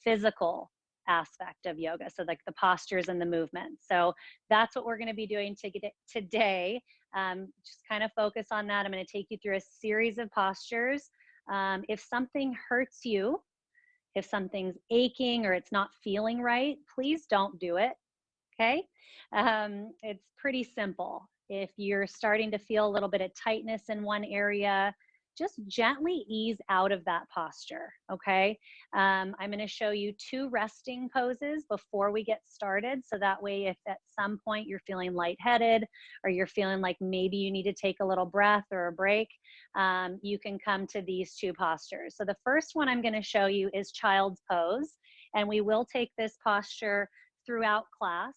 physical aspect of yoga. So like the postures and the movements. So that's what we're going to be doing today. Just kind of focus on that. I'm going to take you through a series of postures. If something hurts you, if something's aching or it's not feeling right, please don't do it. Okay. It's pretty simple. If you're starting to feel a little bit of tightness in one area, just gently ease out of that posture. Okay. I'm going to show you 2 resting poses before we get started. So that way, if at some point you're feeling lightheaded or you're feeling like maybe you need to take a little breath or a break, you can come to these 2 postures. So the first one I'm going to show you is child's pose. And we will take this posture throughout class.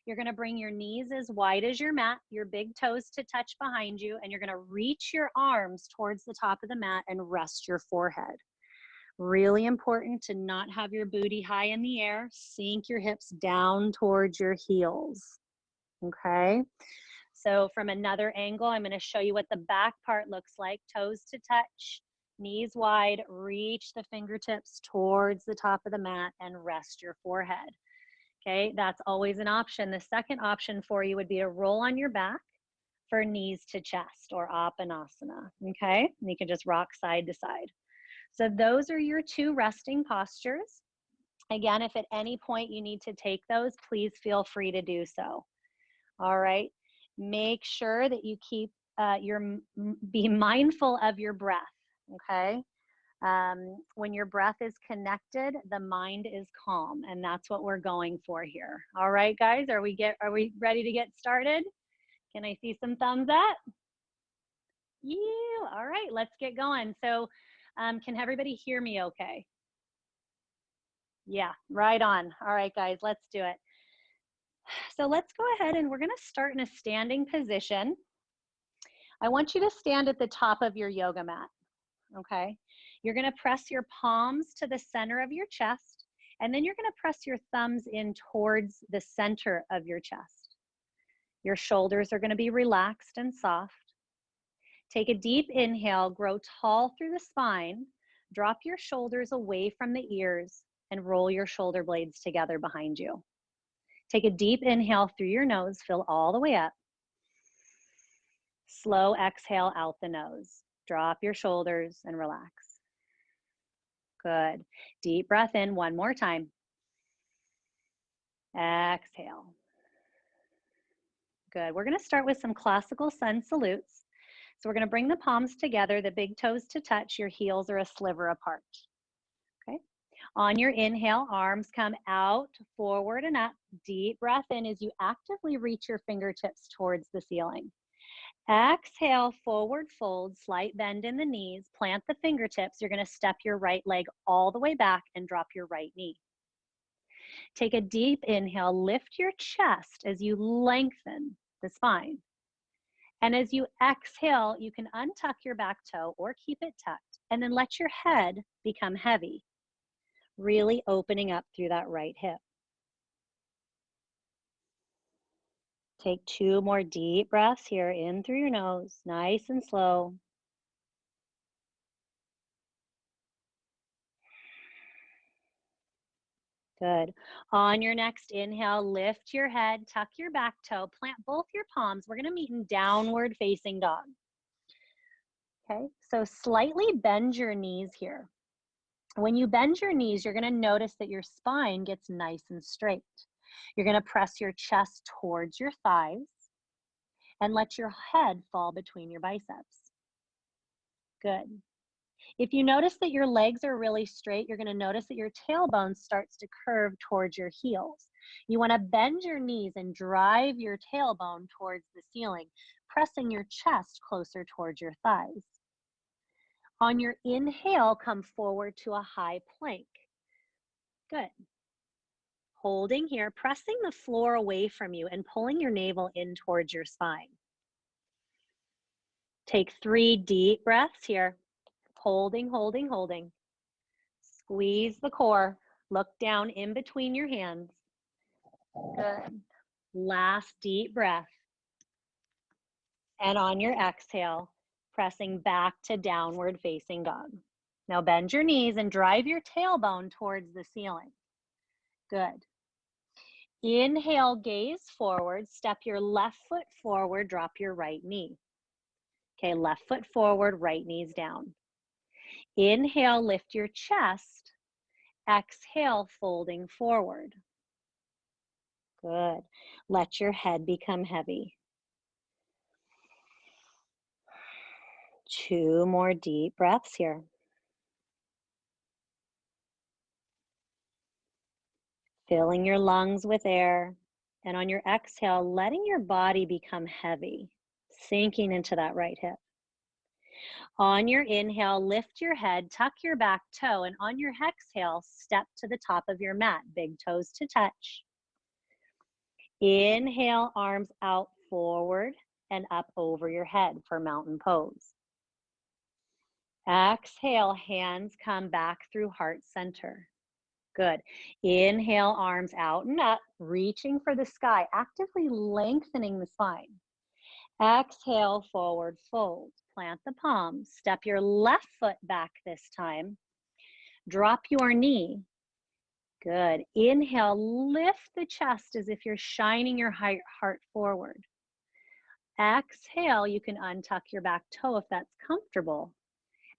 You're going to bring your knees as wide as your mat, your big toes to touch behind you, and you're going to reach your arms towards the top of the mat and rest your forehead. Really important to not have your booty high in the air. Sink your hips down towards your heels. Okay? So from another angle, I'm going to show you what the back part looks like. Toes to touch, knees wide, reach the fingertips towards the top of the mat and rest your forehead. Okay, that's always an option. The second option for you would be to roll on your back for knees to chest or Apanasana. Okay, and you can just rock side to side. So those are your 2 resting postures. Again, if at any point you need to take those, please feel free to do so. All right, make sure that you keep be mindful of your breath. Okay. When your breath is connected, the mind is calm, and that's what we're going for here. All right, guys, are we ready to get started? Can I see some thumbs up? Yeah, all right, let's get going. So, can everybody hear me okay? Yeah, right on. All right, guys, let's do it. So let's go ahead and we're gonna start in a standing position. I want you to stand at the top of your yoga mat. Okay, you're going to press your palms to the center of your chest, and then you're going to press your thumbs in towards the center of your chest. Your shoulders are going to be relaxed and soft. Take a deep inhale, grow tall through the spine, drop your shoulders away from the ears, and roll your shoulder blades together behind you. Take a deep inhale through your nose, fill all the way up. Slow exhale out the nose. Drop your shoulders and relax. Good. Deep breath in one more time. Exhale. Good. We're going to start with some classical sun salutes. So we're going to bring the palms together, the big toes to touch, your heels are a sliver apart. Okay. On your inhale, arms come out, forward and up. Deep breath in as you actively reach your fingertips towards the ceiling. Exhale, forward fold, slight bend in the knees, plant the fingertips. You're going to step your right leg all the way back and drop your right knee. Take a deep inhale, lift your chest as you lengthen the spine. And as you exhale, you can untuck your back toe or keep it tucked, and then let your head become heavy, really opening up through that right hip. Take 2 more deep breaths here, in through your nose, nice and slow. Good. On your next inhale, lift your head, tuck your back toe, plant both your palms. We're going to meet in downward facing dog. Okay, so slightly bend your knees here. When you bend your knees, you're going to notice that your spine gets nice and straight. You're going to press your chest towards your thighs and let your head fall between your biceps. Good. If you notice that your legs are really straight, you're going to notice that your tailbone starts to curve towards your heels. You want to bend your knees and drive your tailbone towards the ceiling, pressing your chest closer towards your thighs. On your inhale, come forward to a high plank. Good. Holding here, pressing the floor away from you and pulling your navel in towards your spine. Take 3 deep breaths here. Holding, holding, holding. Squeeze the core. Look down in between your hands. Good. Last deep breath. And on your exhale, pressing back to downward facing dog. Now bend your knees and drive your tailbone towards the ceiling. Good. Inhale, gaze forward, step your left foot forward, drop your right knee. Okay, left foot forward, right knee's down. Inhale, lift your chest. Exhale, folding forward. Good. Let your head become heavy. 2 more deep breaths here. Filling your lungs with air. And on your exhale, letting your body become heavy, sinking into that right hip. On your inhale, lift your head, tuck your back toe, and on your exhale, step to the top of your mat, big toes to touch. Inhale, arms out forward and up over your head for mountain pose. Exhale, hands come back through heart center. Good. Inhale, arms out and up, reaching for the sky, actively lengthening the spine. Exhale, forward fold. Plant the palms. Step your left foot back this time. Drop your knee. Good. Inhale, lift the chest as if you're shining your heart forward. Exhale, you can untuck your back toe if that's comfortable.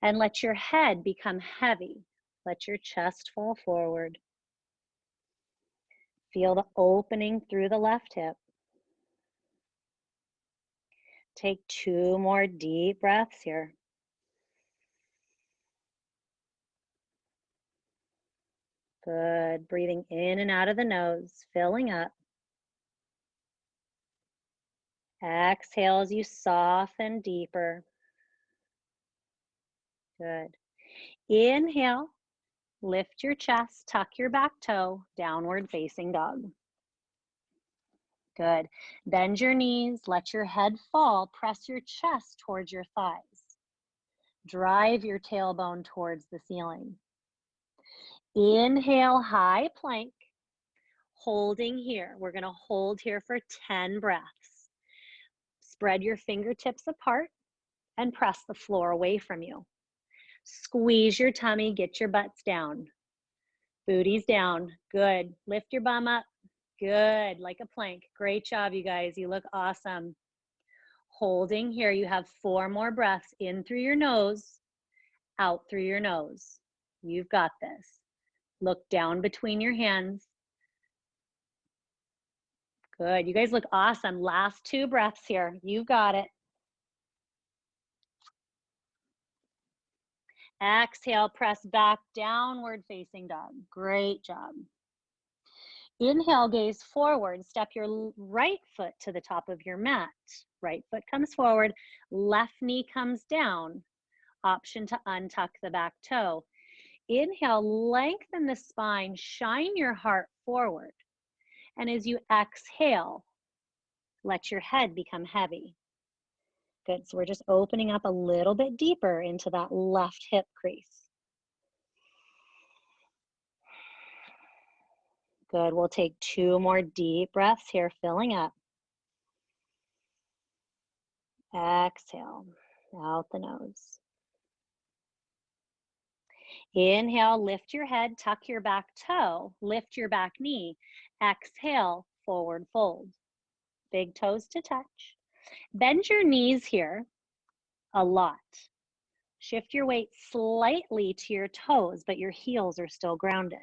And let your head become heavy. Let your chest fall forward. Feel the opening through the left hip. Take 2 more deep breaths here. Good. Breathing in and out of the nose, filling up. Exhale as you soften deeper. Good. Inhale, lift your chest, tuck your back toe, downward facing dog. Good. Bend your knees, let your head fall, press your chest towards your thighs. Drive your tailbone towards the ceiling. Inhale, high plank, holding here. We're gonna hold here for 10 breaths. Spread your fingertips apart and press the floor away from you. Squeeze your tummy, get your butts down. Booties down, good. Lift your bum up, good, like a plank. Great job, you guys, you look awesome. Holding here, you have 4 more breaths, in through your nose, out through your nose. You've got this. Look down between your hands. Good, you guys look awesome. Last 2 breaths here, you've got it. Exhale, press back, downward facing dog. Great job. Inhale, gaze forward. Step your right foot to the top of your mat. Right foot comes forward, left knee comes down. Option to untuck the back toe. Inhale, lengthen the spine, shine your heart forward. And as you exhale, let your head become heavy. Good, so we're just opening up a little bit deeper into that left hip crease. Good, we'll take 2 more deep breaths here, filling up. Exhale, out the nose. Inhale, lift your head, tuck your back toe, lift your back knee. Exhale, forward fold. Big toes to touch. Bend your knees here a lot. Shift your weight slightly to your toes, but your heels are still grounded.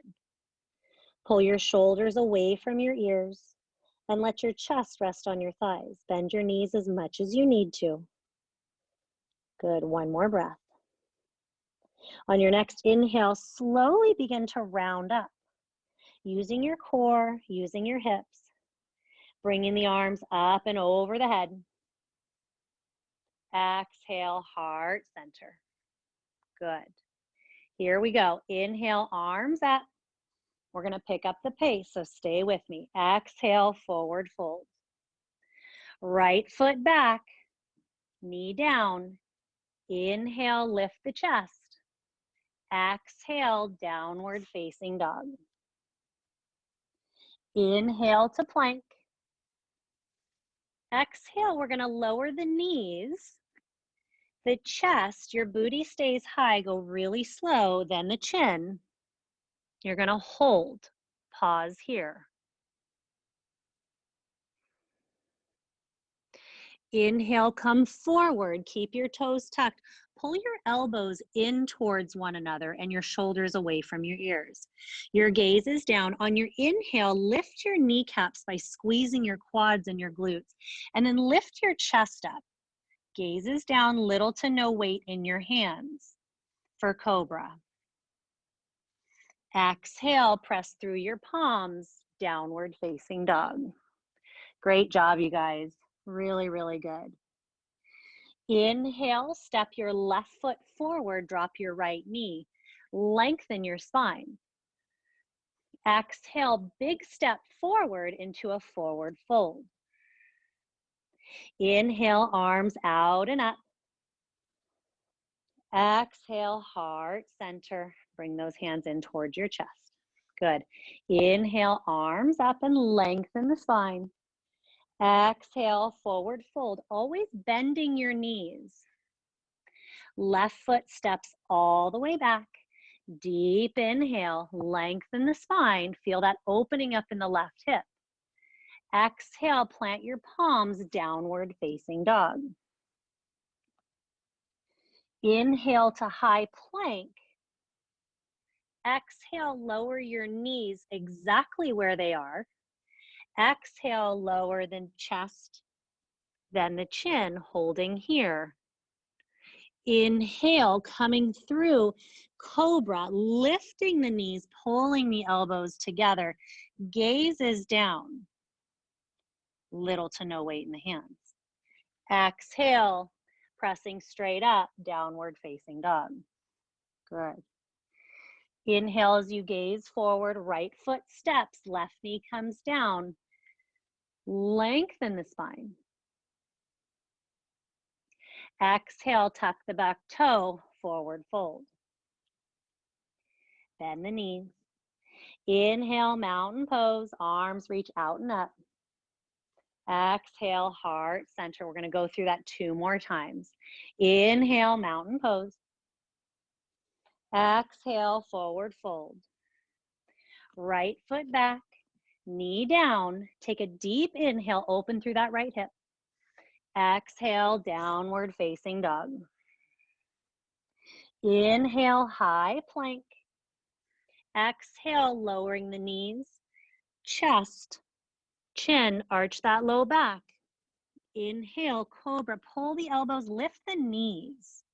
Pull your shoulders away from your ears and let your chest rest on your thighs. Bend your knees as much as you need to. Good, 1 more breath. On your next inhale, slowly begin to round up, using your core, using your hips, bringing the arms up and over the head. Exhale, heart center. Good. Here we go. Inhale, arms up. We're going to pick up the pace, so stay with me. Exhale, forward fold. Right foot back, knee down. Inhale, lift the chest. Exhale, downward facing dog. Inhale to plank. Exhale, we're going to lower the knees The chest, your booty stays high, go really slow, then the chin. You're gonna hold, pause here. Inhale, come forward, keep your toes tucked. Pull your elbows in towards one another and your shoulders away from your ears. Your gaze is down. On your inhale, lift your kneecaps by squeezing your quads and your glutes, and then lift your chest up. Gaze is down, little to no weight in your hands for cobra. Exhale, press through your palms, downward facing dog. Great job, you guys. Really, really good. Inhale, step your left foot forward, drop your right knee. Lengthen your spine. Exhale, big step forward into a forward fold. Inhale, arms out and up. Exhale, heart center. Bring those hands in towards your chest. Good. Inhale, arms up and lengthen the spine. Exhale, forward fold, always bending your knees. Left foot steps all the way back. Deep inhale, lengthen the spine. Feel that opening up in the left hip. Exhale, plant your palms, downward facing dog. Inhale to high plank. Exhale, lower your knees exactly where they are. Exhale, lower the chest, then the chin, holding here. Inhale, coming through cobra, lifting the knees, pulling the elbows together. Gaze is down. Little to no weight in the hands. Exhale, pressing straight up, downward facing dog. Good. Inhale as you gaze forward, right foot steps, left knee comes down. Lengthen the spine. Exhale, tuck the back toe, forward fold. Bend the knees. Inhale, mountain pose, arms reach out and up. Exhale, heart center. We're going to go through that 2 more times. Inhale, mountain pose. Exhale, forward fold. Right foot back, knee down. Take a deep inhale, open through that right hip. Exhale, downward facing dog. Inhale, high plank. Exhale, lowering the knees, chest, chin, arch that low back. Inhale, cobra, pull the elbows, lift the knees,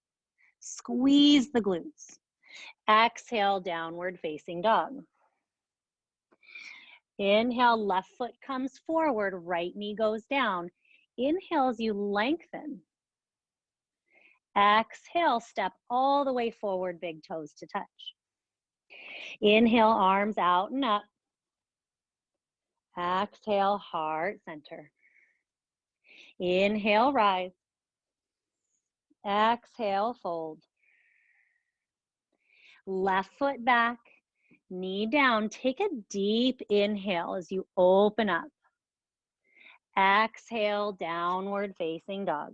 squeeze the glutes. Exhale, downward facing dog. Inhale, left foot comes forward, right knee goes down. Inhale as you lengthen. Exhale, step all the way forward, big toes to touch. Inhale, arms out and up. Exhale, heart center. Inhale, rise. Exhale, fold. Left foot back, knee down. Take a deep inhale as you open up. Exhale, downward facing dog.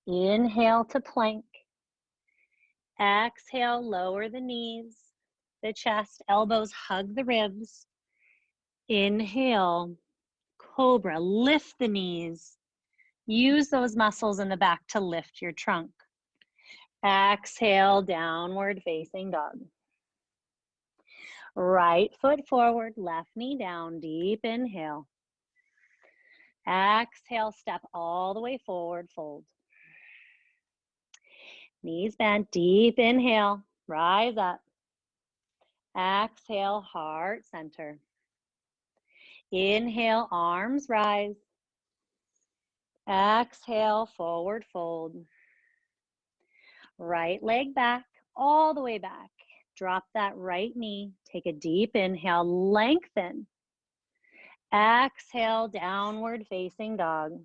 Inhale to plank. Exhale, lower the knees, the chest, elbows hug the ribs. Inhale, cobra, lift the knees. Use those muscles in the back to lift your trunk. Exhale, downward facing dog. Right foot forward, left knee down, deep inhale. Exhale, step all the way forward, fold. Knees bent, deep inhale, rise up. Exhale, heart center. Inhale, arms rise. Exhale, forward fold. Right leg back, all the way back. Drop that right knee. Take a deep inhale, lengthen. Exhale, downward facing dog.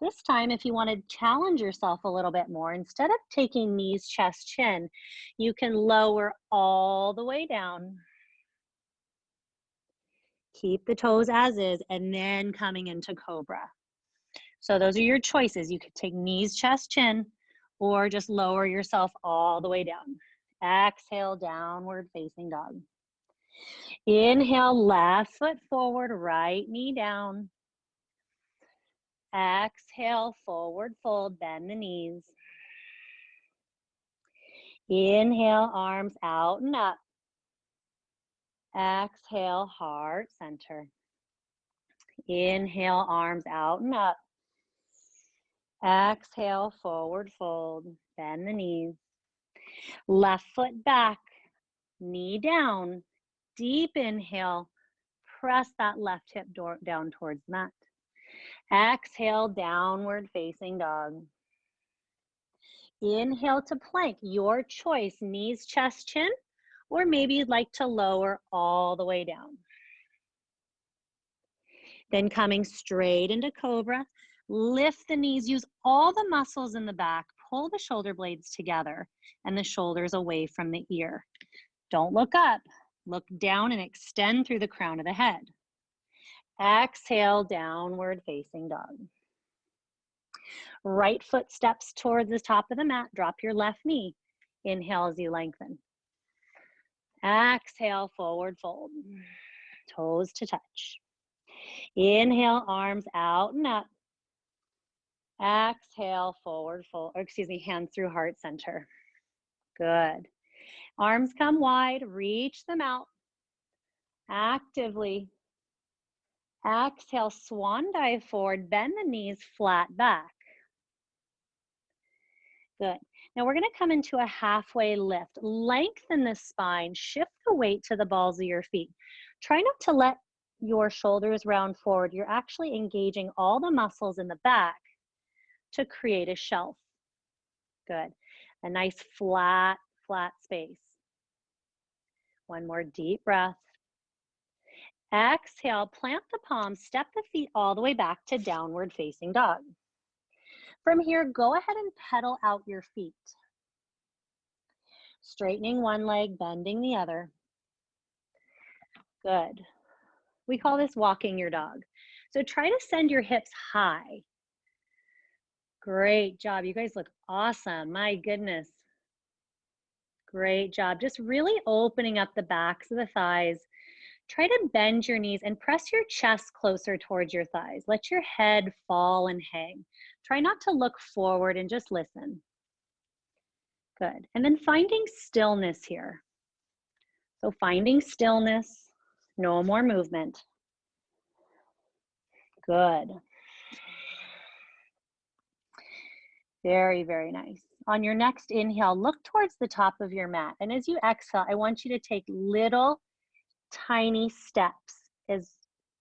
This time, if you want to challenge yourself a little bit more, instead of taking knees, chest, chin, you can lower all the way down. Keep the toes as is, and then coming into cobra. So those are your choices. You could take knees, chest, chin, or just lower yourself all the way down. Exhale, downward facing dog. Inhale, left foot forward, right knee down. Exhale, forward fold, bend the knees. Inhale, arms out and up. Exhale, heart center. Inhale, arms out and up. Exhale, forward fold, bend the knees. Left foot back, knee down. Deep inhale, press that left hip down towards the mat. Exhale, downward facing dog. Inhale to plank, your choice, knees, chest, chin, or maybe you'd like to lower all the way down. Then coming straight into cobra, lift the knees, use all the muscles in the back, pull the shoulder blades together and the shoulders away from the ear. Don't look up, look down and extend through the crown of the head. Exhale, downward facing dog. Right foot steps towards the top of the mat, drop your left knee. Inhale as you lengthen. Exhale, forward fold, toes to touch. Inhale, arms out and up. Exhale, forward fold, or excuse me, hands through heart center. Good. Arms come wide, reach them out. Actively. Exhale, swan dive forward, bend the knees flat back. Good. Now we're going to come into a halfway lift. Lengthen the spine, shift the weight to the balls of your feet. Try not to let your shoulders round forward. You're actually engaging all the muscles in the back to create a shelf. Good. A nice flat space. One more deep breath. Exhale, plant the palms, step the feet all the way back to downward facing dog. From here, go ahead and pedal out your feet. Straightening one leg, bending the other. Good. We call this walking your dog. So try to send your hips high. Great job. You guys look awesome. My goodness. Great job. Just really opening up the backs of the thighs. Try to bend your knees and press your chest closer towards your thighs. Let your head fall and hang. Try not to look forward and just listen. Good. And then finding stillness here. So finding stillness, no more movement. Good. Very, very nice. On your next inhale, look towards the top of your mat. And as you exhale, I want you to take little tiny steps.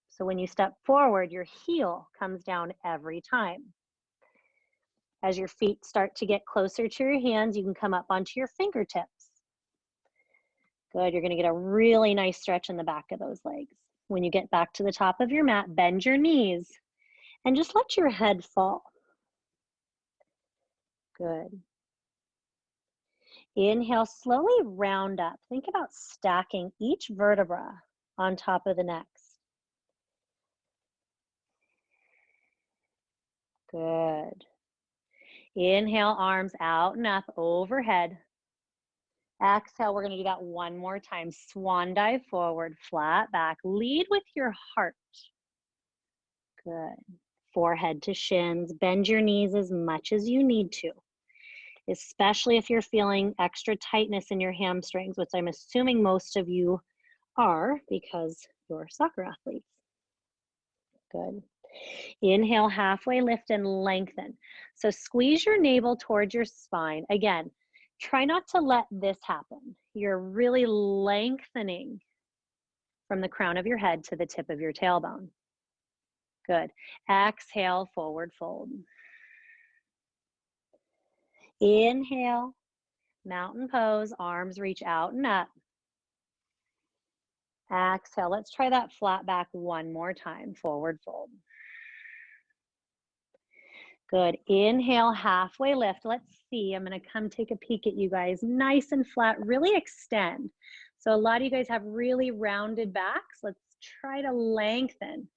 So when you step forward, your heel comes down every time. As your feet start to get closer to your hands, you can come up onto your fingertips. Good, you're gonna get a really nice stretch in the back of those legs. When you get back to the top of your mat, bend your knees and just let your head fall. Good. Inhale, slowly round up. Think about stacking each vertebra on top of the next. Good. Inhale, arms out and up overhead. Exhale, we're going to do that one more time. Swan dive forward, flat back. Lead with your heart. Good. Forehead to shins. Bend your knees as much as you need to, especially if you're feeling extra tightness in your hamstrings, which I'm assuming most of you are because you're soccer athletes. Good. Inhale, halfway lift and lengthen. So squeeze your navel towards your spine. Again, try not to let this happen. You're really lengthening from the crown of your head to the tip of your tailbone. Good. Exhale, forward fold. Inhale, mountain pose, arms reach out and up. Exhale, let's try that flat back one more time, forward fold. Good, inhale, halfway lift. Let's see, I'm gonna come take a peek at you guys. Nice and flat, really extend. So a lot of you guys have really rounded backs. Let's try to lengthen.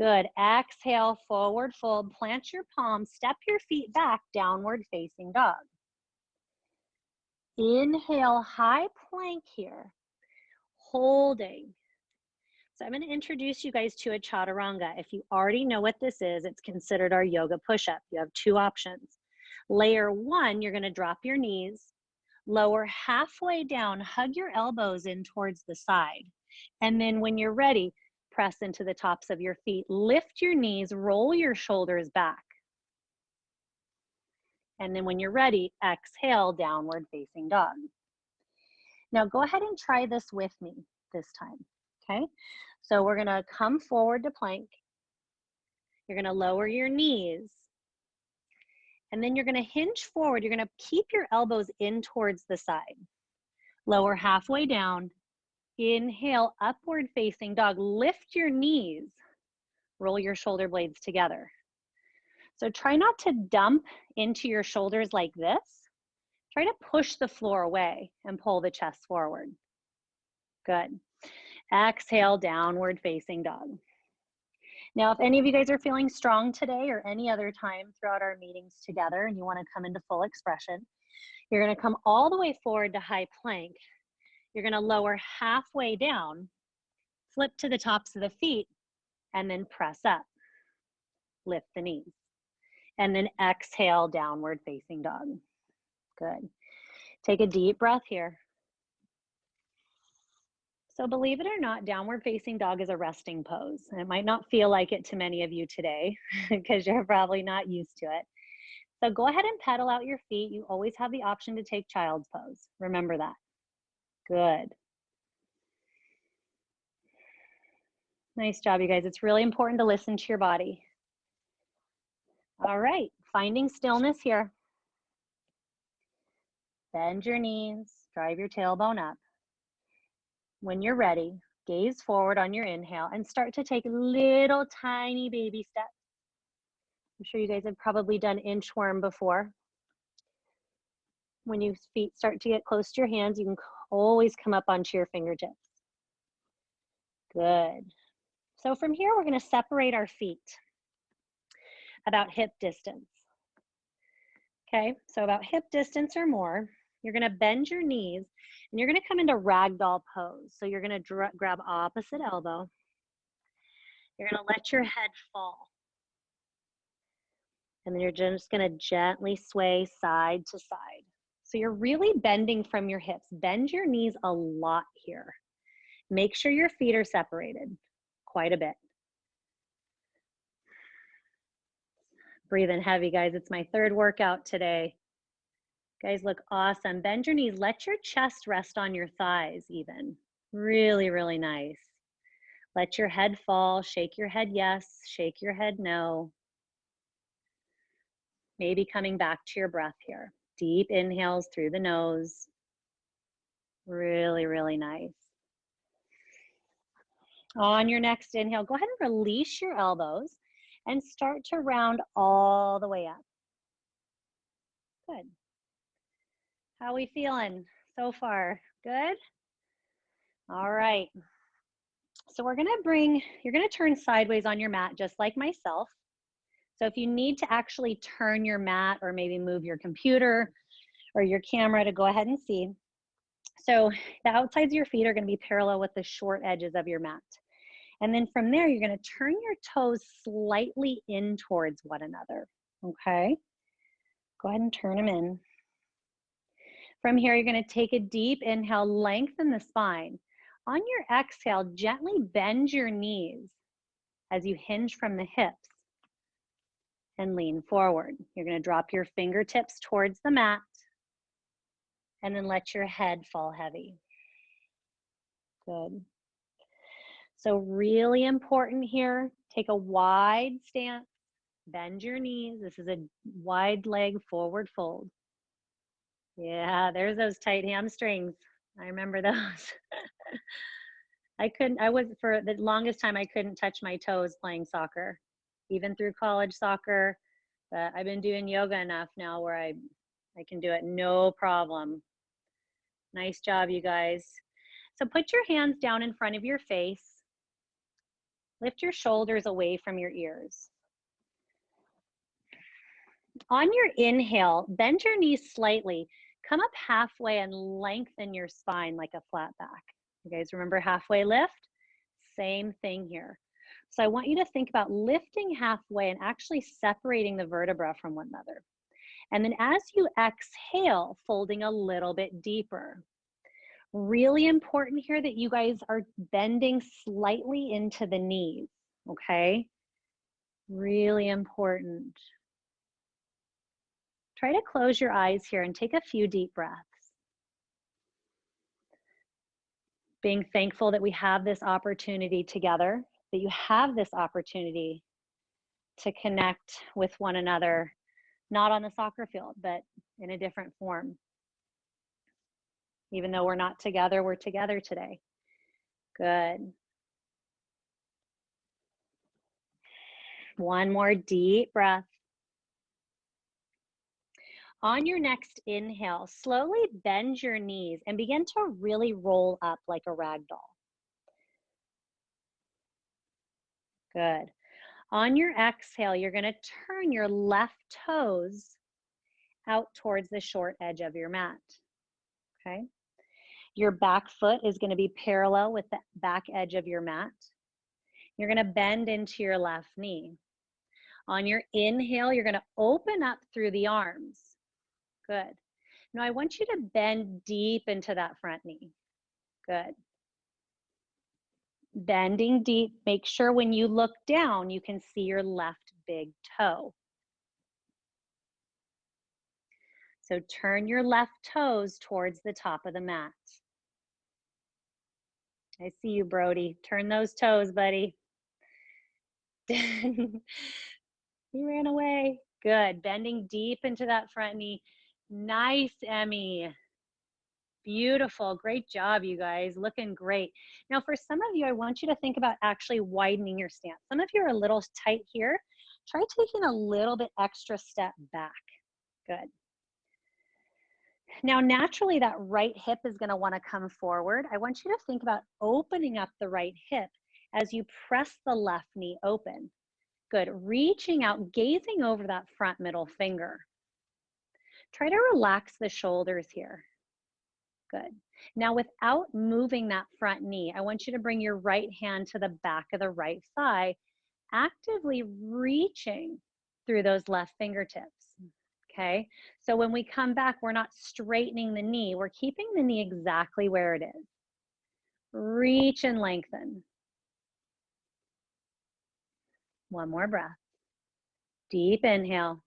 Good. Exhale, forward fold, plant your palms, step your feet back, downward facing dog. Inhale, high plank here, holding. So I'm going to introduce you guys to a chaturanga. If you already know what this is, it's considered our yoga push-up. You have two options. Layer one, you're going to drop your knees, lower halfway down, hug your elbows in towards the side. And then when you're ready, press into the tops of your feet, lift your knees, roll your shoulders back. And then when you're ready, exhale, downward facing dog. Now go ahead and try this with me this time, okay? So we're gonna come forward to plank. You're gonna lower your knees. And then you're gonna hinge forward. You're gonna keep your elbows in towards the side. Lower halfway down. Inhale, upward facing dog. Lift your knees. Roll your shoulder blades together. So try not to dump into your shoulders like this. Try to push the floor away and pull the chest forward. Good. Exhale, downward facing dog. Now, if any of you guys are feeling strong today or any other time throughout our meetings together and you want to come into full expression, you're going to come all the way forward to high plank. You're going to lower halfway down, flip to the tops of the feet, and then press up. Lift the knees. And then exhale, downward facing dog. Good. Take a deep breath here. So believe it or not, downward facing dog is a resting pose. And it might not feel like it to many of you today because you're probably not used to it. So go ahead and pedal out your feet. You always have the option to take child's pose. Remember that. Good. Nice job, you guys. It's really important to listen to your body. All right, finding stillness here. Bend your knees, drive your tailbone up. When you're ready, gaze forward on your inhale and start to take little tiny baby steps. I'm sure you guys have probably done inchworm before. When your feet start to get close to your hands, you can always come up onto your fingertips. Good. So from here, we're going to separate our feet about hip distance. Okay, so about hip distance or more. You're going to bend your knees and you're going to come into ragdoll pose. So you're going to grab opposite elbow. You're going to let your head fall. And then you're just going to gently sway side to side. So you're really bending from your hips. Bend your knees a lot here. Make sure your feet are separated quite a bit. Breathe in heavy, guys. It's my third workout today. Guys, look awesome. Bend your knees. Let your chest rest on your thighs even. Really, really nice. Let your head fall. Shake your head yes. Shake your head no. Maybe coming back to your breath here. Deep inhales through the nose. Really, really nice. On your next inhale, go ahead and release your elbows and start to round all the way up. Good. How are we feeling so far? Good? All right. So you're gonna turn sideways on your mat just like myself. So if you need to actually turn your mat or maybe move your computer or your camera to go ahead and see. So the outsides of your feet are gonna be parallel with the short edges of your mat. And then from there, you're gonna turn your toes slightly in towards one another, okay? Go ahead and turn them in. From here, you're gonna take a deep inhale, lengthen the spine. On your exhale, gently bend your knees as you hinge from the hips and lean forward. You're gonna drop your fingertips towards the mat and then let your head fall heavy. Good. So really important here, take a wide stance, bend your knees. This is a wide leg forward fold. Yeah, there's those tight hamstrings. I remember those. For the longest time, I couldn't touch my toes playing soccer, even through college soccer. But I've been doing yoga enough now where I can do it no problem. Nice job, you guys. So put your hands down in front of your face. Lift your shoulders away from your ears. On your inhale, bend your knees slightly. Come up halfway and lengthen your spine like a flat back. You guys remember halfway lift? Same thing here. So I want you to think about lifting halfway and actually separating the vertebra from one another. And then as you exhale, folding a little bit deeper. Really important here that you guys are bending slightly into the knees, okay? Really important. Try to close your eyes here and take a few deep breaths. Being thankful that we have this opportunity together, that you have this opportunity to connect with one another, not on the soccer field, but in a different form. Even though we're not together, we're together today. Good. One more deep breath. On your next inhale, slowly bend your knees and begin to really roll up like a rag doll. Good. On your exhale, you're going to turn your left toes out towards the short edge of your mat. Okay. Your back foot is going to be parallel with the back edge of your mat. You're going to bend into your left knee. On your inhale, you're going to open up through the arms. Good. Now I want you to bend deep into that front knee. Good. Bending deep, make sure when you look down, you can see your left big toe. So turn your left toes towards the top of the mat. I see you, Brody. Turn those toes, buddy. You ran away. Good. Bending deep into that front knee. Nice, Emmy. Beautiful. Great job, you guys. Looking great. Now, for some of you, I want you to think about actually widening your stance. Some of you are a little tight here. Try taking a little bit extra step back. Good. Now, naturally, that right hip is going to want to come forward. I want you to think about opening up the right hip as you press the left knee open. Good. Reaching out, gazing over that front middle finger. Try to relax the shoulders here. Good. Now, without moving that front knee, I want you to bring your right hand to the back of the right thigh, actively reaching through those left fingertips. Okay. So when we come back, we're not straightening the knee. We're keeping the knee exactly where it is. Reach and lengthen. One more breath. Deep inhale.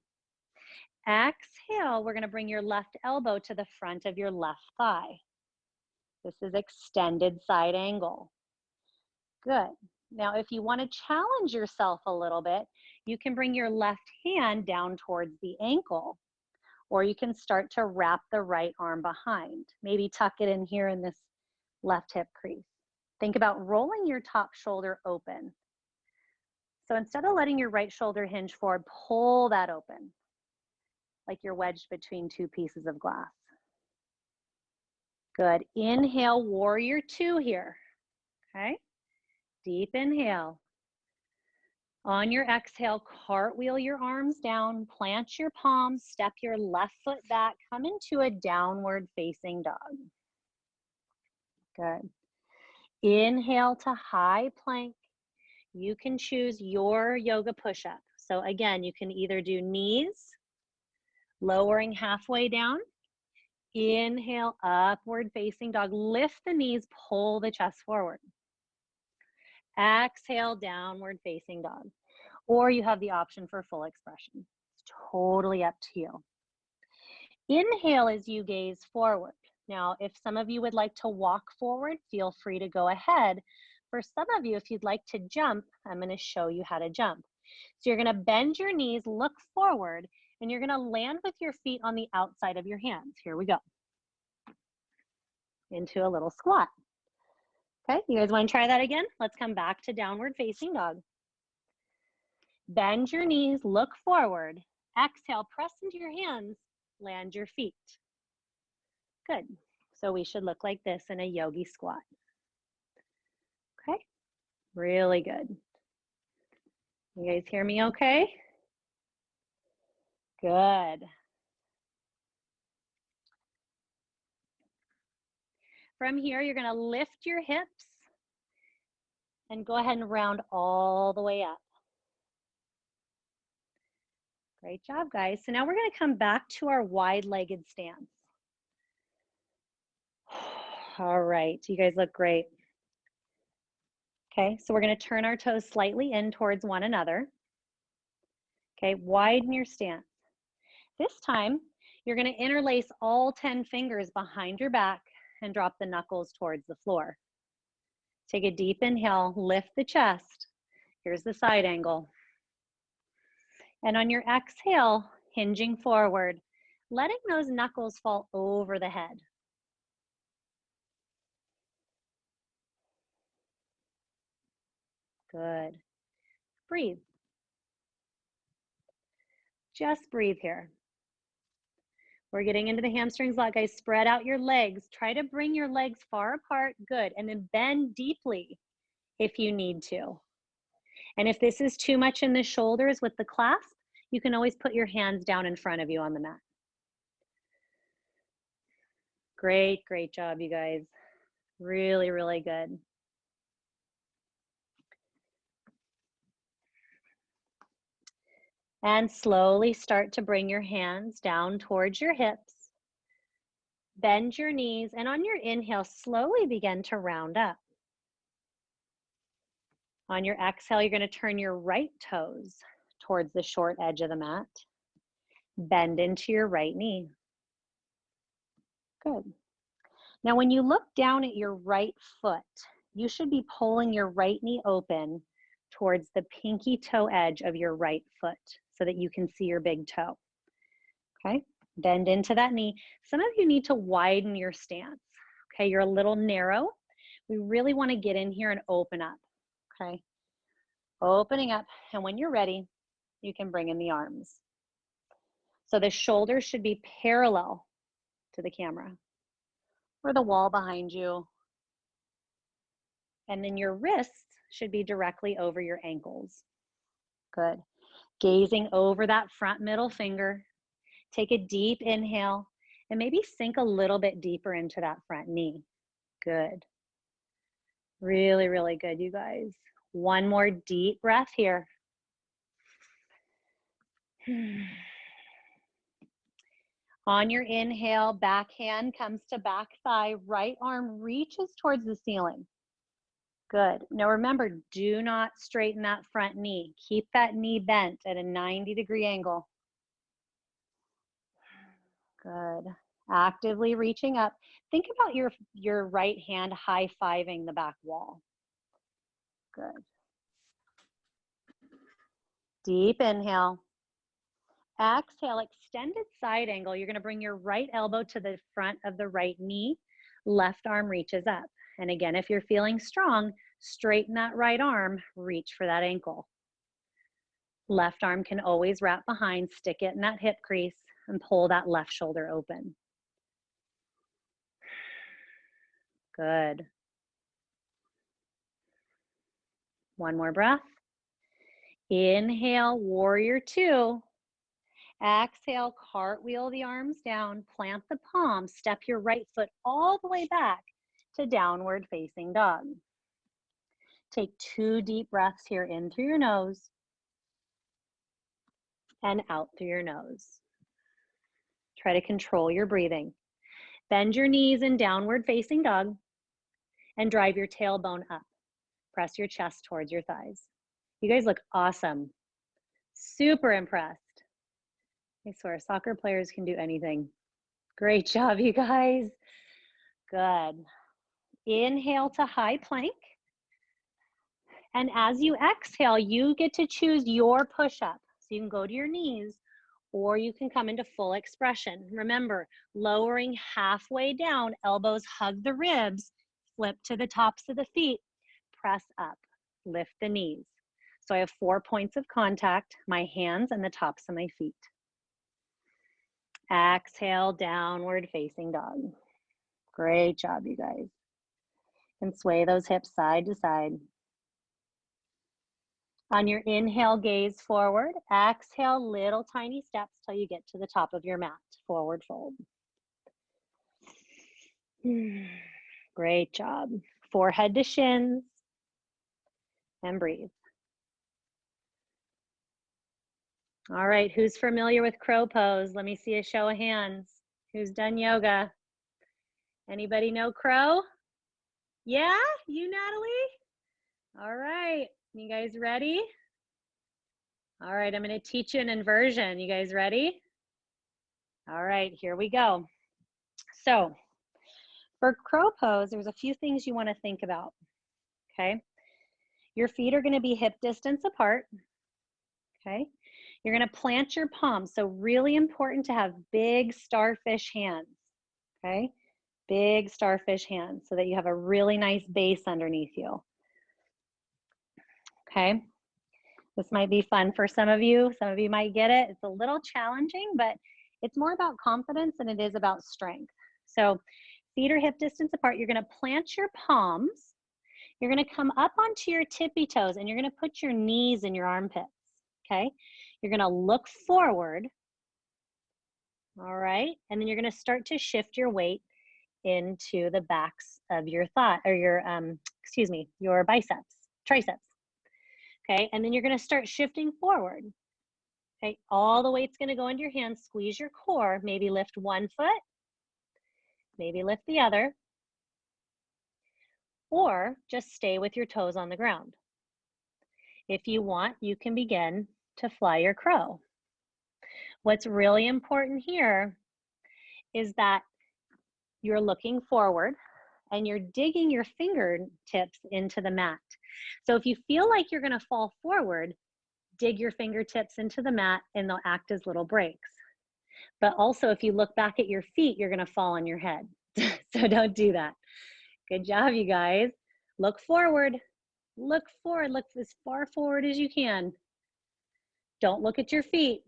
Exhale, we're going to bring your left elbow to the front of your left thigh. This is extended side angle. Good. Now, if you want to challenge yourself a little bit, you can bring your left hand down towards the ankle, or you can start to wrap the right arm behind. Maybe tuck it in here in this left hip crease. Think about rolling your top shoulder open. So instead of letting your right shoulder hinge forward, pull that open, like you're wedged between two pieces of glass. Good. Inhale, warrior two here. Okay. Deep inhale. On your exhale, cartwheel your arms down, plant your palms, step your left foot back, come into a downward facing dog. Good. Inhale to high plank. You can choose your yoga push-up. So again, you can either do knees, lowering halfway down. Inhale, upward facing dog. Lift the knees, pull the chest forward. Exhale, downward facing dog. Or you have the option for full expression. It's totally up to you. Inhale as you gaze forward. Now, if some of you would like to walk forward, feel free to go ahead. For some of you, if you'd like to jump, I'm going to show you how to jump. So you're going to bend your knees, look forward, and you're going to land with your feet on the outside of your hands. Here we go. Into a little squat. Okay, you guys want to try that again? Let's come back to downward facing dog. Bend your knees, look forward. Exhale, press into your hands, land your feet. Good. So we should look like this in a yogi squat. Okay, really good. You guys hear me okay? Good. From here, you're gonna lift your hips and go ahead and round all the way up. Great job, guys. So now we're gonna come back to our wide-legged stance. All right, you guys look great. Okay, so we're gonna turn our toes slightly in towards one another. Okay, widen your stance. This time, you're gonna interlace all 10 fingers behind your back and drop the knuckles towards the floor. Take a deep inhale, lift the chest. Here's the side angle. And on your exhale, hinging forward, letting those knuckles fall over the head. Good. Breathe. Just breathe here. We're getting into the hamstrings a lot, guys. Spread out your legs. Try to bring your legs far apart. Good. And then bend deeply if you need to. And if this is too much in the shoulders with the clasp, you can always put your hands down in front of you on the mat. Great, great job, you guys. Really, really good. And slowly start to bring your hands down towards your hips. Bend your knees, and on your inhale, slowly begin to round up. On your exhale, you're going to turn your right toes towards the short edge of the mat. Bend into your right knee. Good. Now, when you look down at your right foot, you should be pulling your right knee open towards the pinky toe edge of your right foot so that you can see your big toe. Okay, bend into that knee. Some of you need to widen your stance. Okay, you're a little narrow. We really want to get in here and open up. Okay, opening up, and when you're ready, you can bring in the arms. So the shoulders should be parallel to the camera or the wall behind you. And then your wrists should be directly over your ankles. Good. Gazing over that front middle finger. Take a deep inhale and maybe sink a little bit deeper into that front knee. Good. Really, really good, you guys. One more deep breath here. On your inhale, back hand comes to back thigh, right arm reaches towards the ceiling. Good. Now remember, do not straighten that front knee. Keep that knee bent at a 90-degree angle. Good. Actively reaching up. Think about your right hand high-fiving the back wall. Good. Deep inhale. Exhale, extended side angle. You're going to bring your right elbow to the front of the right knee. Left arm reaches up. And again, if you're feeling strong, straighten that right arm, reach for that ankle. Left arm can always wrap behind, stick it in that hip crease, and pull that left shoulder open. Good. One more breath. Inhale, warrior two. Exhale, cartwheel the arms down, plant the palms, step your right foot all the way back to downward facing dog. Take 2 deep breaths here in through your nose and out through your nose. Try to control your breathing. Bend your knees in downward facing dog and drive your tailbone up. Press your chest towards your thighs. You guys look awesome. Super impressed. I swear, soccer players can do anything. Great job, you guys. Good. Inhale to high plank. And as you exhale, you get to choose your push-up. So you can go to your knees or you can come into full expression. Remember, lowering halfway down, elbows hug the ribs, flip to the tops of the feet, press up, lift the knees. So I have 4 points of contact, my hands and the tops of my feet. Exhale, downward facing dog. Great job, you guys. And sway those hips side to side. On your inhale, gaze forward. Exhale, little tiny steps till you get to the top of your mat. Forward fold. Great job. Forehead to shins. And breathe. All right, who's familiar with crow pose? Let me see a show of hands. Who's done yoga? Anybody know crow? Yeah, you, Natalie? All right, you guys ready? All right, I'm gonna teach you an inversion. You guys ready? All right, here we go. So for crow pose, there's a few things you wanna think about, okay? Your feet are gonna be hip distance apart, okay? You're gonna plant your palms, so really important to have big starfish hands, okay? Big starfish hands so that you have a really nice base underneath you, okay? This might be fun for some of you. Some of you might get it. It's a little challenging, but it's more about confidence than it is about strength. So feet are hip distance apart. You're gonna plant your palms. You're gonna come up onto your tippy toes and you're gonna put your knees in your armpits, okay? You're gonna look forward, all right? And then you're gonna start to shift your weight into the backs of your thigh, or your biceps, triceps, okay? And then you're gonna start shifting forward, okay? All the weight's gonna go into your hands, squeeze your core, maybe lift one foot, maybe lift the other, or just stay with your toes on the ground. If you want, you can begin to fly your crow. What's really important here is that you're looking forward and you're digging your fingertips into the mat. So if you feel like you're gonna fall forward, dig your fingertips into the mat and they'll act as little brakes. But also if you look back at your feet, you're gonna fall on your head. So don't do that. Good job, you guys. Look forward, look as far forward as you can. Don't look at your feet.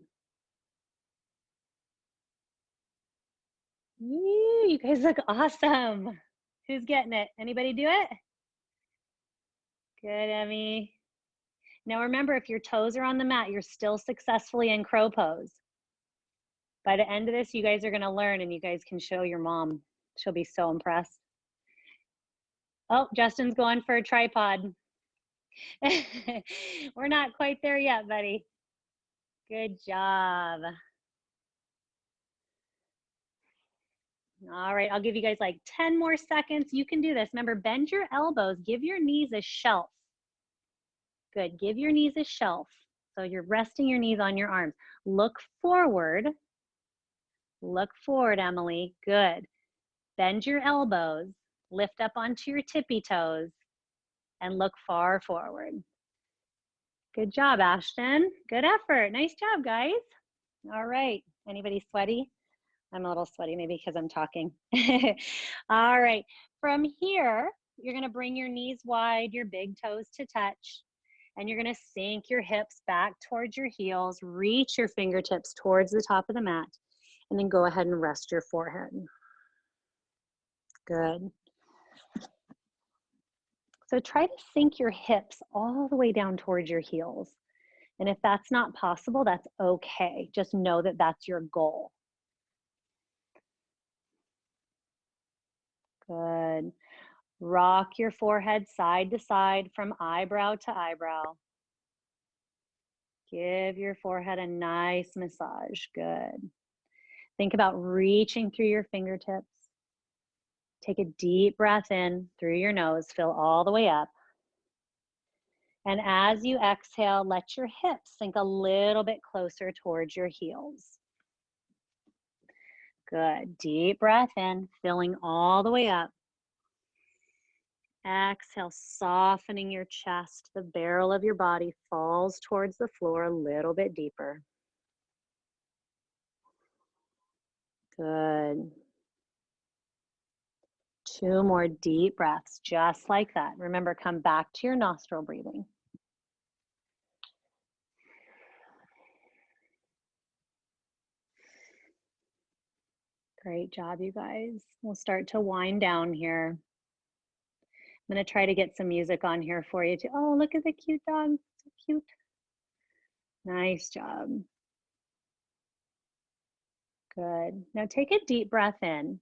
You guys look awesome. Who's getting it? Anybody do it? Good, Emmy. Now remember, if your toes are on the mat, you're still successfully in crow pose. By the end of this, you guys are gonna learn and you guys can show your mom. She'll be so impressed. Oh, Justin's going for a tripod. We're not quite there yet, buddy. Good job. All right, I'll give you guys like 10 more seconds. You can do this. Remember, bend your elbows, give your knees a shelf. Good, give your knees a shelf. So you're resting your knees on your arms. Look forward, Emily, good. Bend your elbows, lift up onto your tippy toes, and look far forward. Good job, Ashton. Good effort. Nice job, guys. All right, anybody sweaty? I'm a little sweaty, maybe because I'm talking. All right, from here, you're gonna bring your knees wide, your big toes to touch, and you're gonna sink your hips back towards your heels, reach your fingertips towards the top of the mat, and then go ahead and rest your forehead. Good. So try to sink your hips all the way down towards your heels. And if that's not possible, that's okay. Just know that that's your goal. Good. Rock your forehead side to side from eyebrow to eyebrow. Give your forehead a nice massage. Good. Think about reaching through your fingertips. Take a deep breath in through your nose, fill all the way up. And as you exhale, let your hips sink a little bit closer towards your heels. Good. Deep breath in, filling all the way up. Exhale, softening your chest. The barrel of your body falls towards the floor a little bit deeper. Good. 2 more deep breaths, just like that. Remember, come back to your nostril breathing. Great job, you guys. We'll start to wind down here. I'm gonna try to get some music on here for you too. Oh, look at the cute dog, so Cute. Nice job. Good. Now take a deep breath in.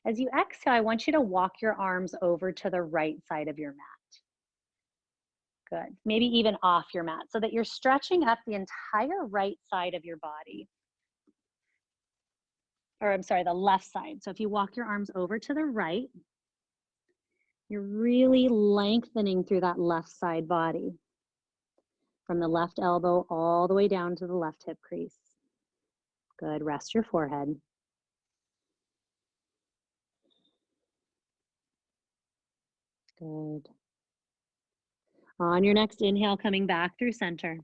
As you exhale, I want you to walk your arms over to the right side of your mat. Good. Maybe even off your mat so that you're stretching up the entire right side of your body. Or I'm sorry, the left side. So if you walk your arms over to the right, you're really lengthening through that left side body from the left elbow all the way down to the left hip crease. Good. Rest your forehead. Good. On your next inhale, coming back through center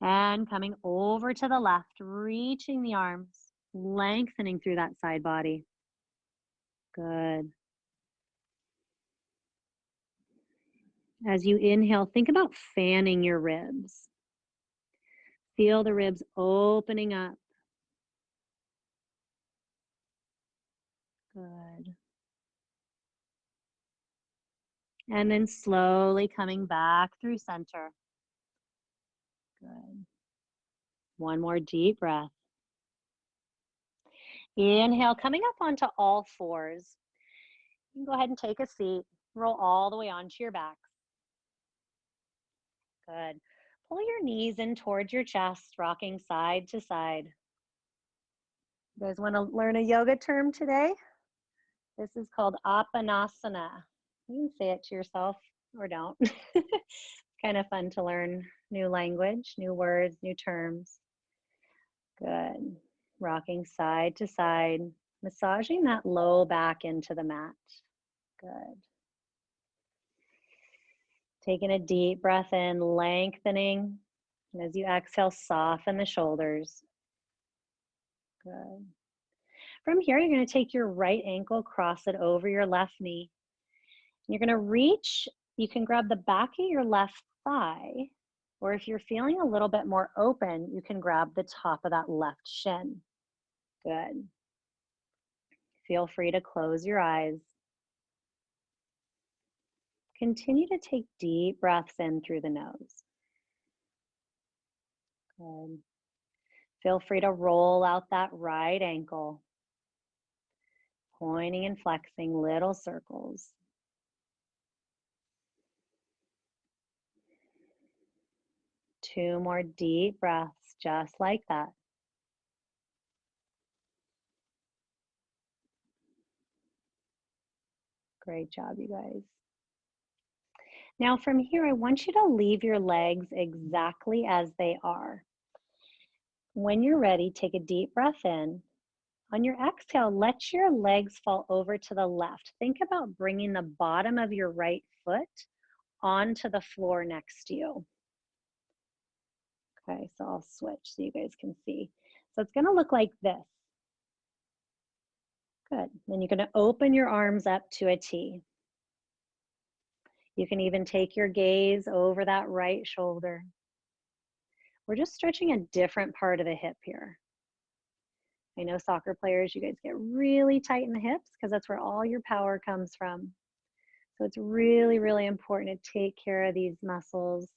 and coming over to the left, reaching the arms, lengthening through that side body. Good. As you inhale, think about fanning your ribs. Feel the ribs opening up. Good. And then slowly coming back through center. Good. One more deep breath. Inhale, coming up onto all fours. You can go ahead and take a seat. Roll all the way onto your back. Good. Pull your knees in towards your chest, rocking side to side. You guys want to learn a yoga term today? This is called Apanasana. You can say it to yourself or don't. It's kind of fun to learn new language, new words, new terms. Good. Rocking side to side, massaging that low back into the mat. Good. Taking a deep breath in, lengthening. And as you exhale, soften the shoulders. Good. From here, you're going to take your right ankle, cross it over your left knee. You're going to reach, you can grab the back of your left thigh, or if you're feeling a little bit more open, you can grab the top of that left shin. Good. Feel free to close your eyes. Continue to take deep breaths in through the nose. Good. Feel free to roll out that right ankle, pointing and flexing little circles. Two more deep breaths, just like that. Great job, you guys. Now from here, I want you to leave your legs exactly as they are. When you're ready, take a deep breath in. On your exhale, let your legs fall over to the left. Think about bringing the bottom of your right foot onto the floor next to you. Okay, so I'll switch so you guys can see. So it's gonna look like this. Good. Then you're gonna open your arms up to a T. You can even take your gaze over that right shoulder. We're just stretching a different part of the hip here. I know soccer players, you guys get really tight in the hips because that's where all your power comes from. So it's really, really important to take care of these muscles,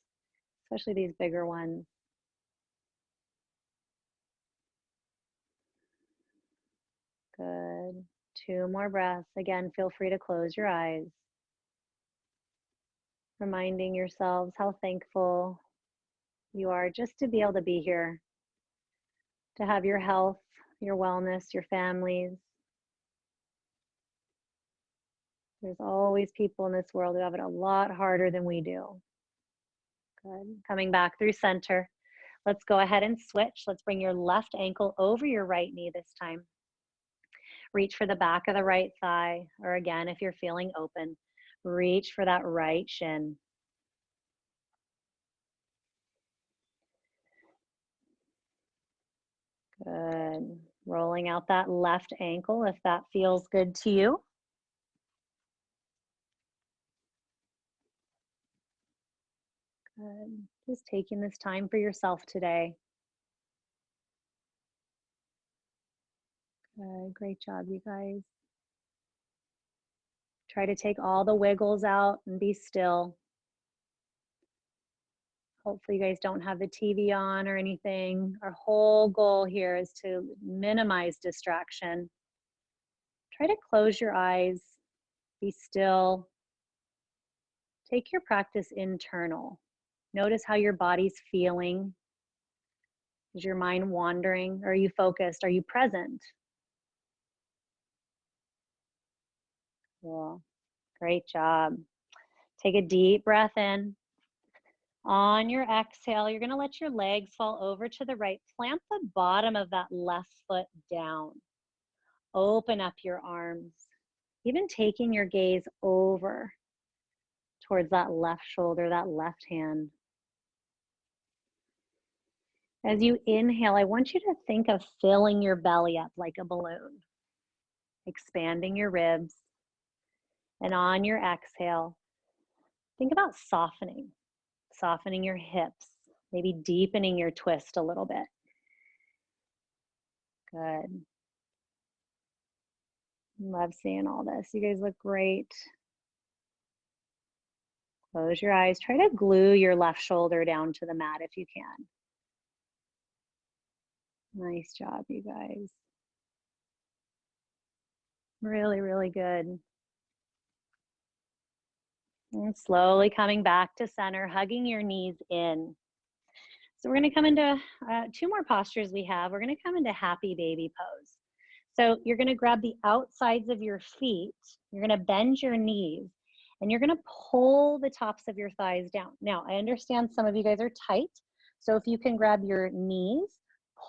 especially these bigger ones. Good. Two more breaths. Again, feel free to close your eyes. Reminding yourselves how thankful you are just to be able to be here, to have your health, your wellness, your families. There's always people in this world who have it a lot harder than we do. Good. Coming back through center. Let's go ahead and switch. Let's bring your left ankle over your right knee this time. Reach for the back of the right thigh, or again, if you're feeling open, reach for that right shin. Good. Rolling out that left ankle if that feels good to you. Good. Just taking this time for yourself today. Good. Great job, you guys. Try to take all the wiggles out and be still. Hopefully you guys don't have the TV on or anything. Our whole goal here is to minimize distraction. Try to close your eyes, be still. Take your practice internal. Notice how your body's feeling. Is your mind wandering? Are you focused? Are you present? Cool. Great job. Take a deep breath in. On your exhale, you're going to let your legs fall over to the right. Plant the bottom of that left foot down. Open up your arms. Even taking your gaze over towards that left shoulder, that left hand. As you inhale, I want you to think of filling your belly up like a balloon, expanding your ribs. And on your exhale, think about softening your hips, maybe deepening your twist a little bit. Good. Love seeing all this. You guys look great. Close your eyes. Try to glue your left shoulder down to the mat if you can. Nice job, you guys. Really, really good. And slowly coming back to center, hugging your knees in. So we're going to come into two more postures we have. We're going to come into happy baby pose. So you're going to grab the outsides of your feet. You're going to bend your knees. And you're going to pull the tops of your thighs down. Now, I understand some of you guys are tight. So if you can grab your knees,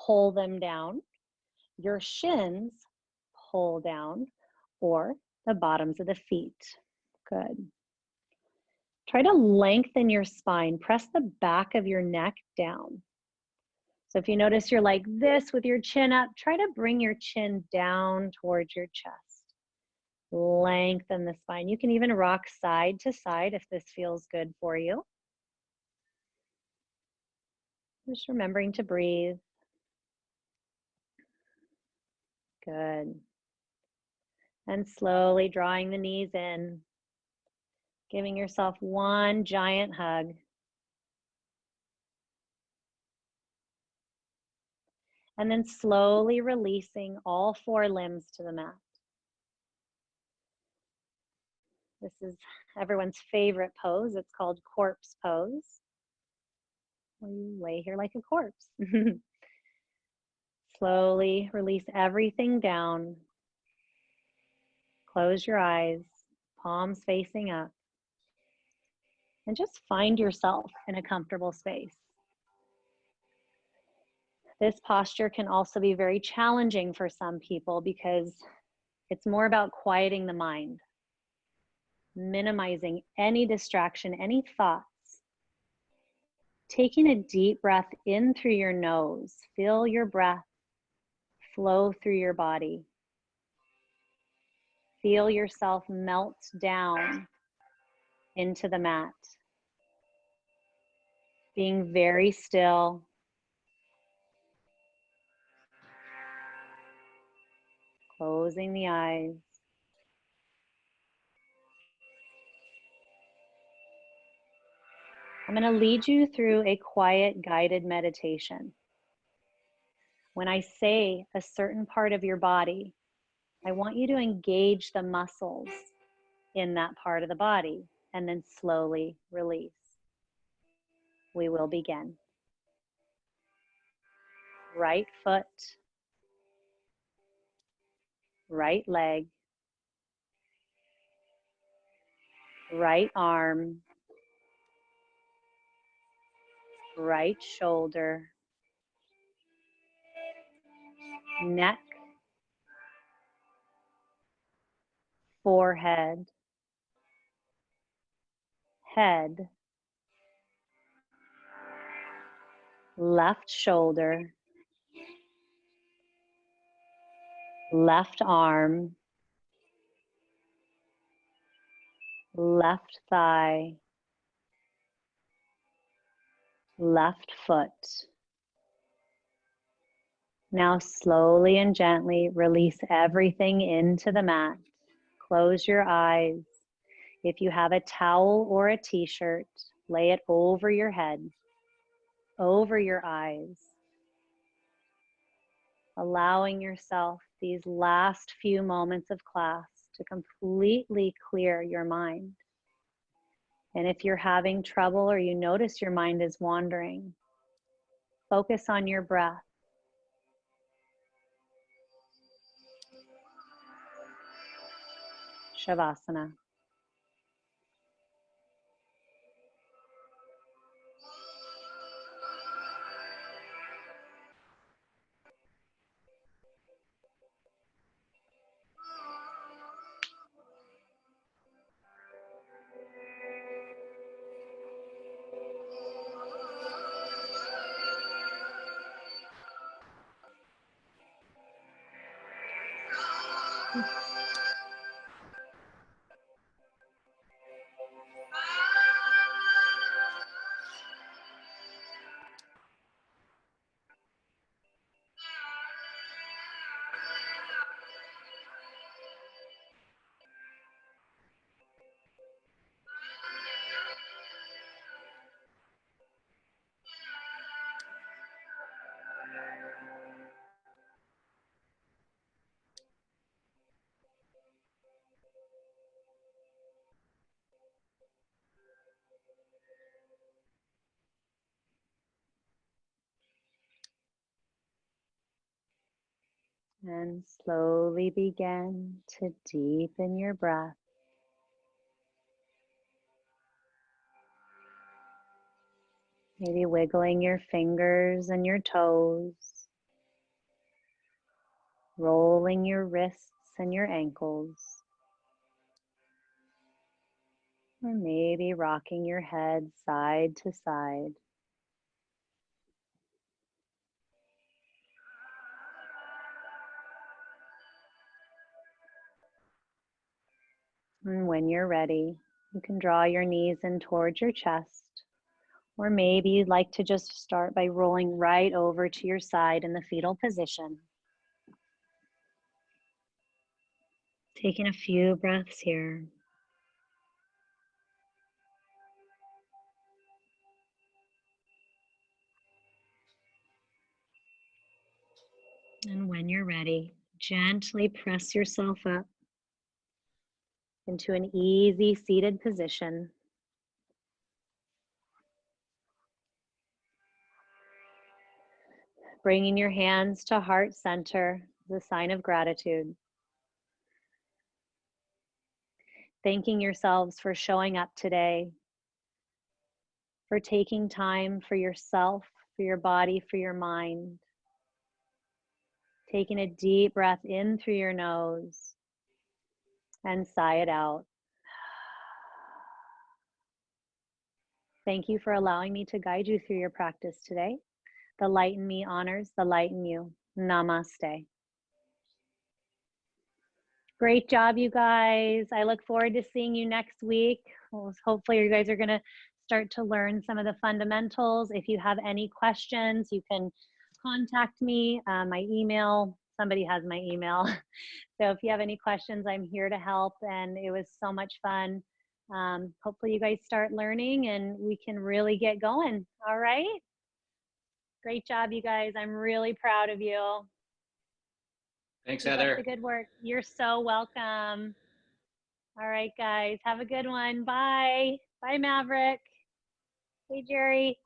pull them down. Your shins, pull down. Or the bottoms of the feet. Good. Try to lengthen your spine. Press the back of your neck down. So if you notice you're like this with your chin up, try to bring your chin down towards your chest. Lengthen the spine. You can even rock side to side if this feels good for you. Just remembering to breathe. Good. And slowly drawing the knees in. Giving yourself one giant hug. And then slowly releasing all four limbs to the mat. This is everyone's favorite pose. It's called corpse pose. You lay here like a corpse. Slowly release everything down. Close your eyes, palms facing up. And just find yourself in a comfortable space. This posture can also be very challenging for some people because it's more about quieting the mind, minimizing any distraction, any thoughts. Taking a deep breath in through your nose. Feel your breath flow through your body. Feel yourself melt down into the mat. Being very still. Closing the eyes. I'm going to lead you through a quiet guided meditation. When I say a certain part of your body, I want you to engage the muscles in that part of the body and then slowly release. We will begin. Right foot, right leg, right arm, right shoulder, neck, forehead, head, left shoulder, left arm, left thigh, left foot. Now slowly and gently release everything into the mat. Close your eyes. If you have a towel or a t-shirt, lay it over your head. over your eyes, allowing yourself these last few moments of class to completely clear your mind. And if you're having trouble or you notice your mind is wandering, focus on your breath. Shavasana. And slowly begin to deepen your breath. Maybe wiggling your fingers and your toes, rolling your wrists and your ankles, or maybe rocking your head side to side. And when you're ready, you can draw your knees in towards your chest, or maybe you'd like to just start by rolling right over to your side in the fetal position. Taking a few breaths here. And when you're ready, gently press yourself up into an easy seated position. Bringing your hands to heart center as a sign of gratitude. Thanking yourselves for showing up today, for taking time for yourself, for your body, for your mind. Taking a deep breath in through your nose and sigh it out. Thank you for allowing me to guide you through your practice today. The light in me honors the light in you. Namaste. Great job, you guys. I look forward to seeing you next week. Hopefully you guys are going to start to learn some of the fundamentals. If you have any questions, you can contact me. My email, somebody has my email. So if you have any questions, I'm here to help. And it was so much fun. Hopefully you guys start learning and we can really get going. All right. Great job, you guys. I'm really proud of you. Thanks, Keep Heather. up the good work. You're so welcome. All right, guys. Have a good one. Bye. Bye, Maverick. Hey, Jerry.